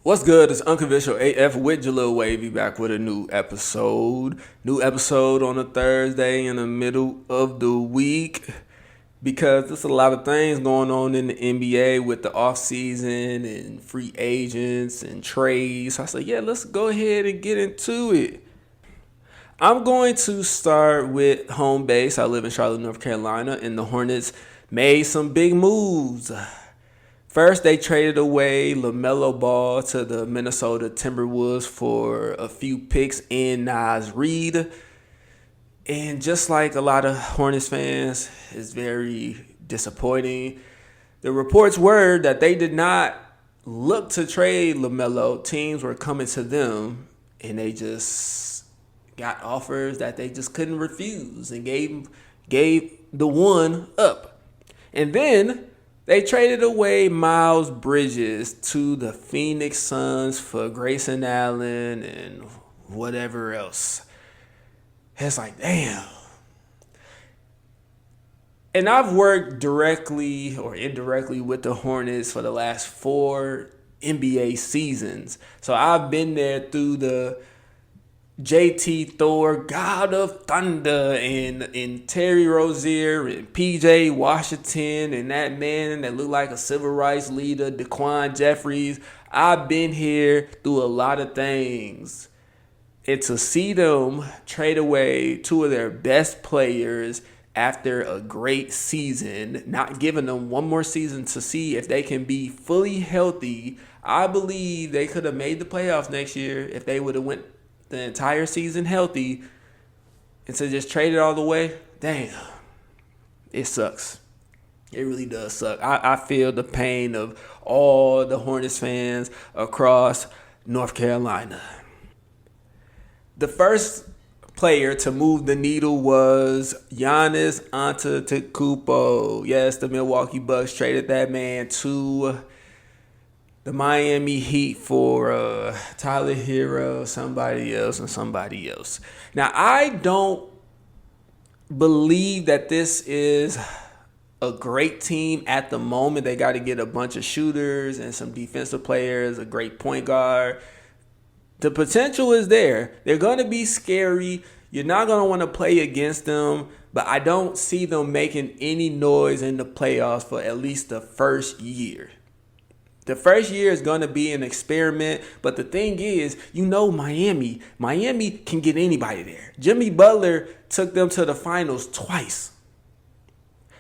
What's good? It's Unconventional AF with Jaleel Wavy back with a new episode. New episode on a Thursday in the middle of the week because there's a lot of things going on in the NBA with the offseason and free agents and trades. So I said, yeah, let's go ahead and get into it. I'm going to start with home base. I live in Charlotte, North Carolina, and the Hornets made some big moves. First, they traded away LaMelo Ball to the Minnesota Timberwolves for a few picks and Nas Reed. And just like a lot of Hornets fans, it's very disappointing. The reports were that they did not look to trade LaMelo. Teams were coming to them, and they just got offers that they just couldn't refuse and gave the one up. And then they traded away Miles Bridges to the Phoenix Suns for Grayson Allen and whatever else. It's like, damn. And I've worked directly or indirectly with the Hornets for the last 4 NBA seasons. So I've been there through the JT Thor, God of Thunder, and Terry Rozier, and PJ Washington, and that man that looked like a civil rights leader, Daquan Jeffries. I've been here through a lot of things. And to see them trade away 2 of their best players after a great season, not giving them one more season to see if they can be fully healthy, I believe they could have made the playoffs next year if they would have went the entire season healthy, and to just trade it all the way, damn, it sucks. It really does suck. I feel the pain of all the Hornets fans across North Carolina. The first player to move the needle was Giannis Antetokounmpo. Yes, the Milwaukee Bucks traded that man to the Miami Heat for Tyler Hero, somebody else. Now, I don't believe that this is a great team at the moment. They got to get a bunch of shooters and some defensive players, a great point guard. The potential is there. They're going to be scary. You're not going to want to play against them, but I don't see them making any noise in the playoffs for at least the first year. The first year is going to be an experiment, but the thing is, Miami can get anybody there. Jimmy Butler took them to the finals twice.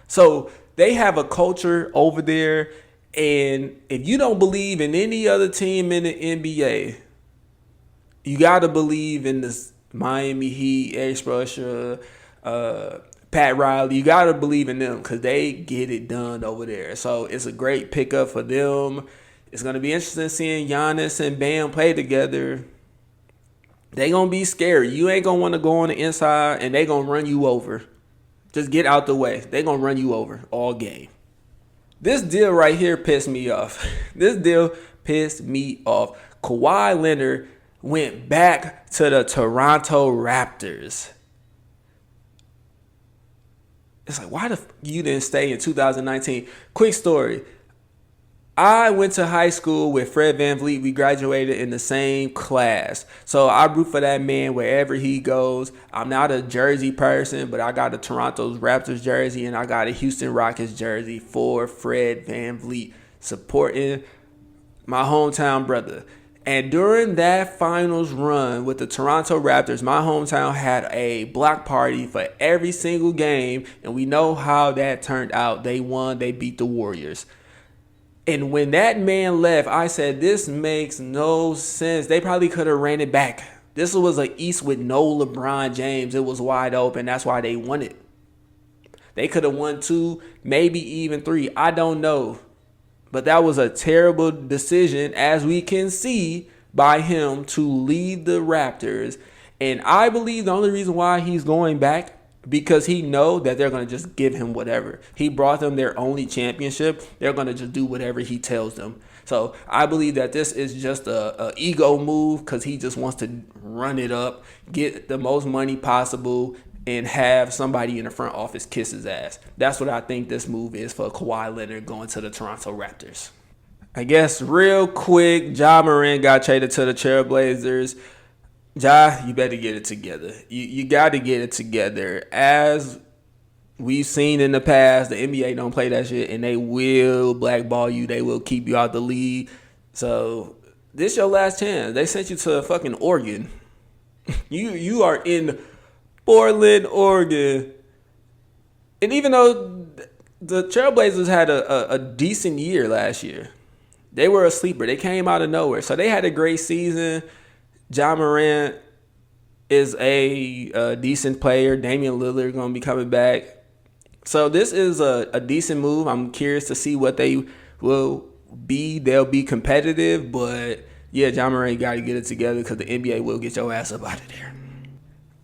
So they have a culture over there, and if you don't believe in any other team in the NBA, you got to believe in this Miami Heat, Eric Spoelstra, Pat Riley. You got to believe in them because they get it done over there. So it's a great pickup for them. It's going to be interesting seeing Giannis and Bam play together. They going to be scary. You ain't going to want to go on the inside, and they going to run you over. Just get out the way. They going to run you over all game. This deal right here pissed me off. Kawhi Leonard went back to the Toronto Raptors. It's like, why the you didn't stay in 2019? Quick story. I went to high school with Fred VanVleet. We graduated in the same class. So I root for that man wherever he goes. I'm not a jersey person, but I got a Toronto Raptors jersey and I got a Houston Rockets jersey for Fred VanVleet, supporting my hometown brother. And during that finals run with the Toronto Raptors, my hometown had a block party for every single game. And we know how that turned out. They won. They beat the Warriors. And when that man left, I said, this makes no sense. They probably could have ran it back. This was an East with no LeBron James. It was wide open. That's why they won it. They could have won 2, maybe even 3. I don't know. But that was a terrible decision, as we can see, by him to leave the Raptors. And I believe the only reason why he's going back, because he know that they're going to just give him whatever. He brought them their only championship. They're going to just do whatever he tells them. So I believe that this is just a ego move because he just wants to run it up, get the most money possible, and have somebody in the front office kiss his ass. That's what I think this move is for Kawhi Leonard going to the Toronto Raptors. I guess real quick, Ja Morant got traded to the Trailblazers. Ja, you better get it together. You got to get it together. As we've seen in the past, the NBA don't play that shit, and they will blackball you. They will keep you out the league. So this your last chance. They sent you to fucking Oregon. You are in Portland, Oregon. And even though the Trailblazers had a decent year last year, they were a sleeper. They came out of nowhere. So they had a great season. Ja Morant is a decent player. Damian Lillard going to be coming back. So this is a decent move. I'm curious to see what they will be. They'll be competitive. But, yeah, Ja Morant got to get it together because the NBA will get your ass up out of there.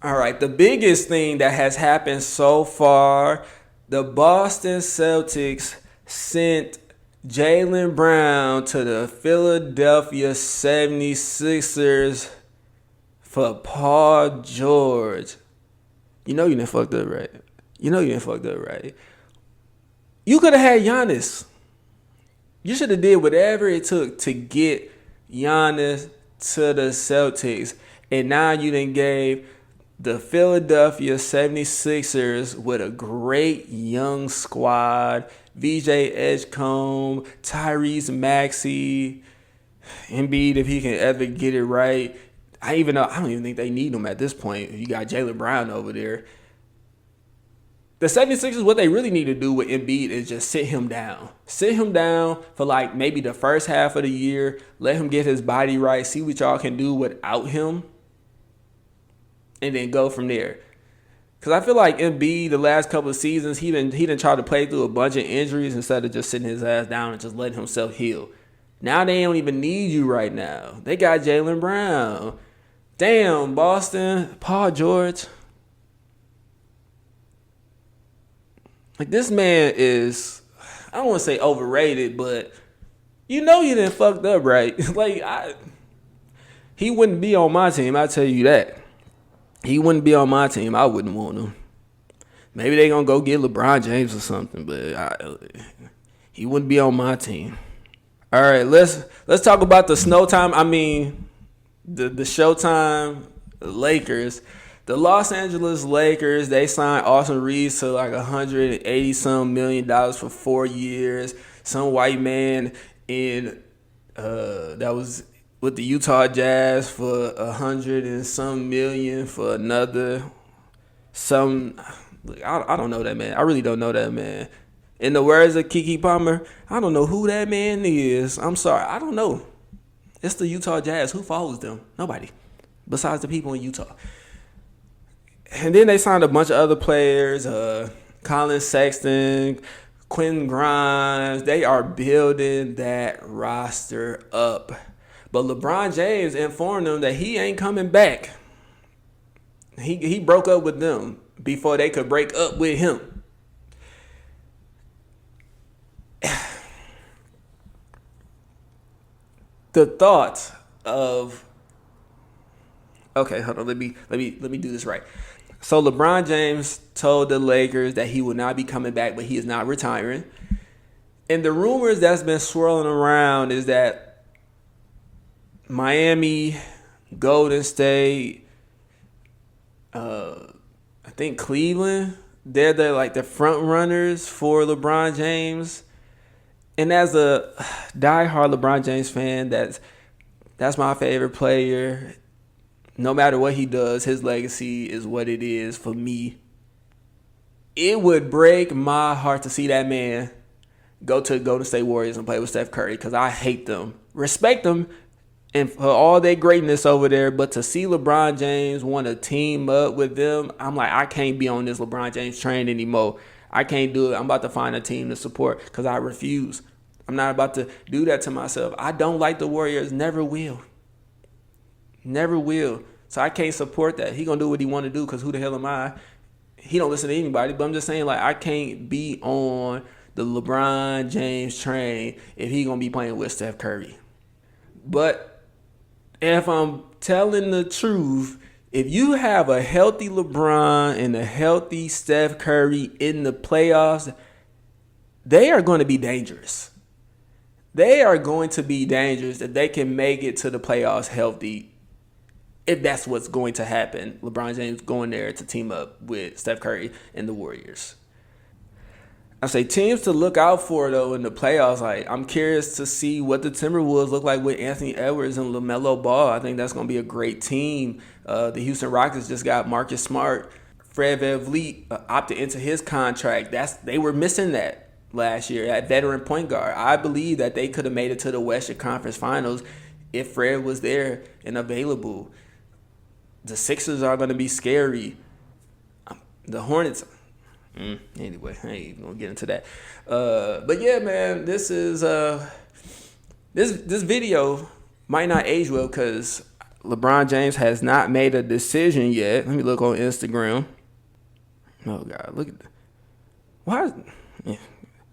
All right, the biggest thing that has happened so far, the Boston Celtics sent Jaylen Brown to the Philadelphia 76ers for Paul George. You know you didn't fucked up, right? You could have had Giannis. You should have did whatever it took to get Giannis to the Celtics. And now you done gave the Philadelphia 76ers with a great young squad. VJ Edgecombe, Tyrese Maxey, Embiid, if he can ever get it right. I don't even think they need him at this point. You got Jaylen Brown over there. The 76ers, what they really need to do with Embiid is just sit him down. Sit him down for like maybe the first half of the year. Let him get his body right. See what y'all can do without him. And then go from there. Because I feel like Embiid, the last couple of seasons, he done tried to play through a bunch of injuries instead of just sitting his ass down and just letting himself heal. Now they don't even need you right now. They got Jaylen Brown. Damn, Boston, Paul George. Like, this man is, I don't want to say overrated, but you know you done fucked up, right? He wouldn't be on my team, I tell you that. He wouldn't be on my team. I wouldn't want him. Maybe they gonna go get LeBron James or something, but he wouldn't be on my team. All right, let's talk about the Snowtime. I mean, the Showtime Lakers. The Los Angeles Lakers, they signed Austin Reeves to like $180-some million for 4 years. Some white man that was with the Utah Jazz for $100-some million for another. I don't know that man. I really don't know that man. In the words of Keke Palmer, I don't know who that man is. I'm sorry, I don't know. It's the Utah Jazz. Who follows them? Nobody, besides the people in Utah. And then they signed a bunch of other players, Colin Sexton, Quentin Grimes. They are building that roster up. But LeBron James informed them that he ain't coming back. He broke up with them before they could break up with him. The thought of, okay, hold on, let me do this right. So LeBron James told the Lakers that he will not be coming back, but he is not retiring. And the rumors that's been swirling around is that Miami, Golden State, I think Cleveland, they're the front runners for LeBron James. And as a diehard LeBron James fan, that's my favorite player. No matter what he does, his legacy is what it is for me. It would break my heart to see that man go to the Golden State Warriors and play with Steph Curry because I hate them. Respect them and for all their greatness over there, but to see LeBron James want to team up with them, I'm like, I can't be on this LeBron James train anymore. I can't do it. I'm about to find a team to support because I refuse. I'm not about to do that to myself. I don't like the Warriors. Never will. Never will. So I can't support that. He going to do what he want to do because who the hell am I? He don't listen to anybody. But I'm just saying, I can't be on the LeBron James train if he going to be playing with Steph Curry. But if I'm telling the truth, if you have a healthy LeBron and a healthy Steph Curry in the playoffs, they are going to be dangerous. They are going to be dangerous if they can make it to the playoffs healthy. If that's what's going to happen, LeBron James going there to team up with Steph Curry and the Warriors. I say teams to look out for though in the playoffs. Like I'm curious to see what the Timberwolves look like with Anthony Edwards and LaMelo Ball. I think that's going to be a great team. The Houston Rockets just got Marcus Smart. Fred VanVleet opted into his contract. They were missing that last year at veteran point guard. I believe that they could have made it to the Western Conference Finals if Fred was there and available. The Sixers are going to be scary. The Hornets. Anyway, I ain't even gonna get into that. But yeah, man, this is this video might not age well because LeBron James has not made a decision yet. Let me look on Instagram. Oh God, look at why. Yeah.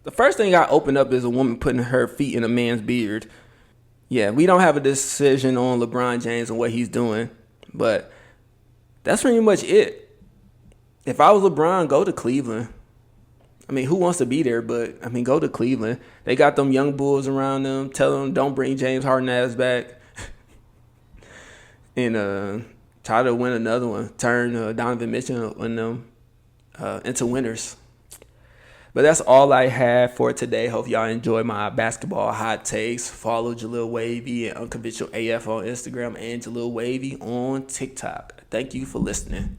The first thing I opened up is a woman putting her feet in a man's beard. Yeah, we don't have a decision on LeBron James and what he's doing, but that's pretty much it. If I was LeBron, go to Cleveland. I mean, who wants to be there? But I mean, go to Cleveland. They got them young bulls around them. Tell them don't bring James Harden ass back, and try to win another one. Turn Donovan Mitchell and them into winners. But that's all I have for today. Hope y'all enjoy my basketball hot takes. Follow Jaleel Wavy and Unconventional AF on Instagram and Jaleel Wavy on TikTok. Thank you for listening.